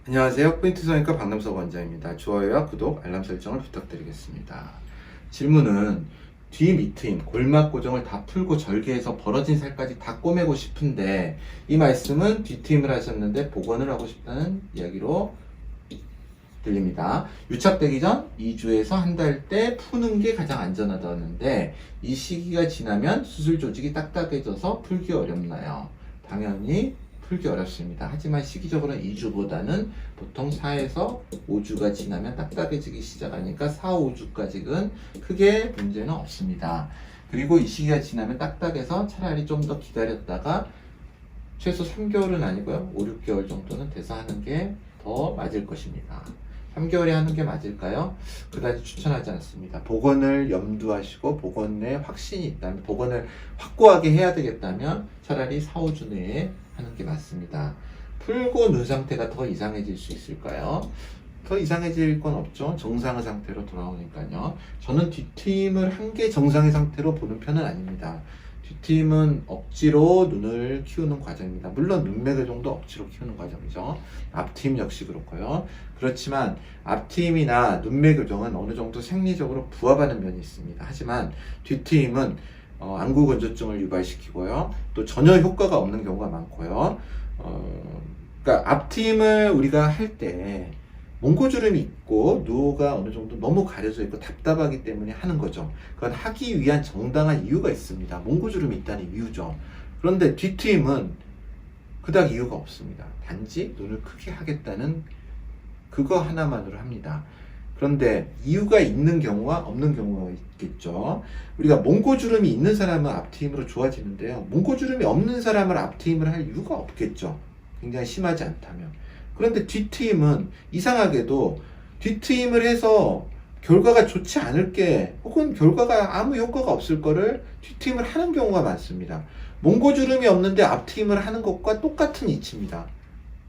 안녕하세요. 포인트 성형외과 박남석 원장입니다. 좋아요와 구독, 알람 설정을 부탁드리겠습니다. 질문은 뒤 밑트임, 골막 고정을 다 풀고 절개해서 벌어진 살까지 다 꼬매고 싶은데 이 말씀은 뒤트임을 하셨는데 복원을 하고 싶다는 이야기로 들립니다. 유착되기 전 2주에서 한 달 때 푸는 게 가장 안전하다는데 이 시기가 지나면 수술 조직이 딱딱해져서 풀기 어렵나요? 당연히 풀기 어렵습니다. 하지만 시기적으로는 2주보다는 보통 4에서 5주가 지나면 딱딱해지기 시작하니까 4, 5주까지는 크게 문제는 없습니다. 그리고 이 시기가 지나면 딱딱해서 차라리 좀 더 기다렸다가 최소 3개월은 아니고요. 5, 6개월 정도는 돼서 하는 게 더 맞을 것입니다. 3개월에 하는 게 맞을까요? 그다지 추천하지 않습니다. 복원을 염두하시고 복원에 확신이 있다면, 복원을 확고하게 해야 되겠다면 차라리 4, 5주 내에 하는 게 맞습니다. 풀고 눈 상태가 더 이상해질 수 있을까요? 더 이상해질 건 없죠. 정상의 상태로 돌아오니까요. 저는 뒷트임을 한 게 정상의 상태로 보는 편은 아닙니다. 뒷트임은 억지로 눈을 키우는 과정입니다. 물론 눈매 교정도 억지로 키우는 과정이죠. 앞트임 역시 그렇고요. 그렇지만 앞트임이나 눈매 교정은 어느 정도 생리적으로 부합하는 면이 있습니다. 하지만 뒷트임은 안구 건조증을 유발시키고요. 또 전혀 효과가 없는 경우가 많고요. 그러니까 앞트임을 우리가 할 때 몽고주름이 있고 누호가 어느 정도 너무 가려져 있고 답답하기 때문에 하는 거죠. 그건 하기 위한 정당한 이유가 있습니다. 몽고주름이 있다는 이유죠. 그런데 뒤트임은 그닥 이유가 없습니다. 단지 눈을 크게 하겠다는 그거 하나만으로 합니다. 그런데 이유가 있는 경우와 없는 경우가 있겠죠. 우리가 몽고주름이 있는 사람은 앞트임으로 좋아지는데요. 몽고주름이 없는 사람은 앞트임을 할 이유가 없겠죠. 굉장히 심하지 않다면. 그런데 뒤트임은 이상하게도 뒤트임을 해서 결과가 좋지 않을 게, 혹은 결과가 아무 효과가 없을 거를 뒤트임을 하는 경우가 많습니다. 몽고주름이 없는데 앞트임을 하는 것과 똑같은 이치입니다.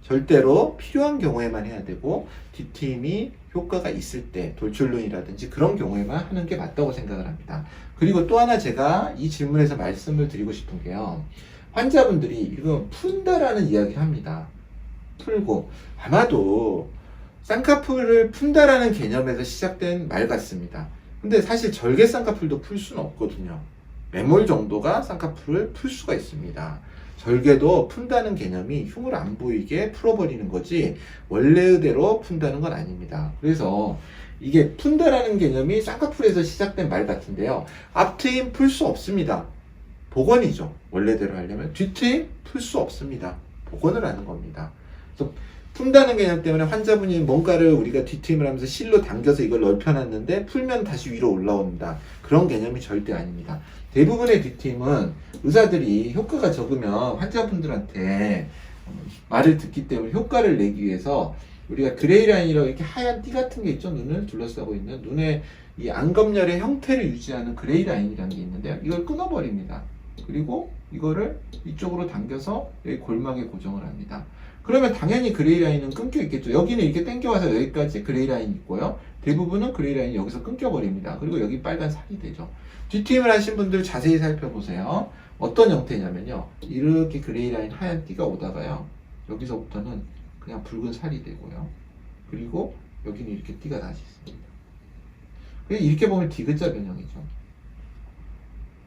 절대로 필요한 경우에만 해야 되고 뒤트임이 효과가 있을 때, 돌출눈이라든지 그런 경우에만 하는 게 맞다고 생각을 합니다. 그리고 또 하나 제가 이 질문에서 말씀을 드리고 싶은 게요. 환자분들이 이거 푼다라는 이야기를 합니다. 풀고, 아마도 쌍꺼풀을 푼다라는 개념에서 시작된 말 같습니다. 근데 사실 절개 쌍꺼풀도 풀 수는 없거든요. 매몰 정도가 쌍꺼풀을 풀 수가 있습니다. 절개도 푼다는 개념이 흉을 안 보이게 풀어버리는 거지 원래대로 푼다는 건 아닙니다. 그래서 이게 푼다라는 개념이 쌍꺼풀에서 시작된 말 같은데요. 앞트임 풀 수 없습니다. 복원이죠. 원래대로 하려면. 뒤트임 풀 수 없습니다. 복원을 하는 겁니다. 그래서 푼다는 개념 때문에 환자분이 뭔가를 우리가 뒤트임을 하면서 실로 당겨서 이걸 넓혀놨는데 풀면 다시 위로 올라온다. 그런 개념이 절대 아닙니다. 대부분의 뒤트임은 의사들이 효과가 적으면 환자분들한테 말을 듣기 때문에 효과를 내기 위해서 우리가 그레이 라인이라고 이렇게 하얀 띠 같은 게 있죠. 눈을 둘러싸고 있는 눈의 이 안검열의 형태를 유지하는 그레이 라인이라는 게 있는데요. 이걸 끊어버립니다. 그리고 이거를 이쪽으로 당겨서 여기 골막에 고정을 합니다. 그러면 당연히 그레이 라인은 끊겨 있겠죠. 여기는 이렇게 당겨와서 여기까지 그레이 라인이 있고요. 대부분은 그레이 라인이 여기서 끊겨버립니다. 그리고 여기 빨간 살이 되죠. 뒤트임을 하신 분들 자세히 살펴보세요. 어떤 형태냐면요. 이렇게 그레이 라인 하얀 띠가 오다가요. 여기서부터는 그냥 붉은 살이 되고요. 그리고 여기는 이렇게 띠가 다시 있습니다. 이렇게 보면 디귿자 변형이죠.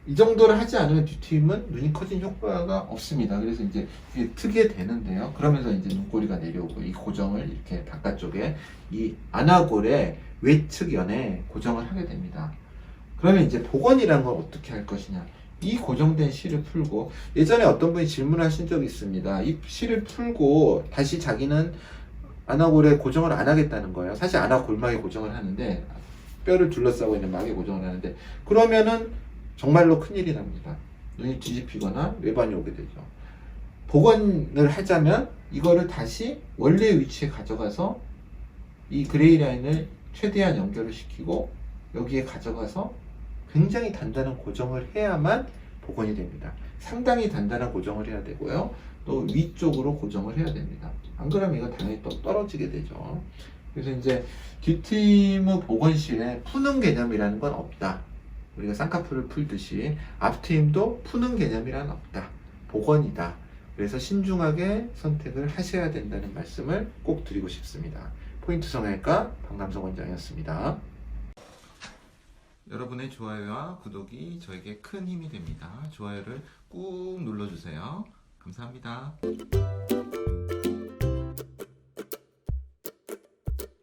이 정도를 하지 않으면 뒤트임은 눈이 커진 효과가 없습니다. 그래서 이제 이게 트게 되는데요. 그러면서 이제 눈꼬리가 내려오고 이 고정을 이렇게 바깥쪽에 이 안아골의 외측연에 고정을 하게 됩니다. 그러면 이제 복원이라는 걸 어떻게 할 것이냐. 이 고정된 실을 풀고, 예전에 어떤 분이 질문하신 적이 있습니다. 이 실을 풀고 다시 자기는 안아골에 고정을 안 하겠다는 거예요. 사실 안아골막에 고정을 하는데, 뼈를 둘러싸고 있는 막에 고정을 하는데, 그러면은 정말로 큰일이 납니다. 눈이 뒤집히거나 외반이 오게 되죠. 복원을 하자면 이거를 다시 원래의 위치에 가져가서 이 그레이 라인을 최대한 연결을 시키고 여기에 가져가서 굉장히 단단한 고정을 해야만 복원이 됩니다. 상당히 단단한 고정을 해야 되고요. 또 위쪽으로 고정을 해야 됩니다. 안 그러면 이거 당연히 또 떨어지게 되죠. 그래서 이제 뒤트임의 복원실에 푸는 개념이라는 건 없다. 우리가 쌍꺼풀을 풀듯이 앞트임도 푸는 개념이란 없다. 복원이다. 그래서 신중하게 선택을 하셔야 된다는 말씀을 꼭 드리고 싶습니다. 포인트 성형외과 박남석 원장이었습니다. 여러분의 좋아요와 구독이 저에게 큰 힘이 됩니다. 좋아요를 꾹 눌러주세요. 감사합니다.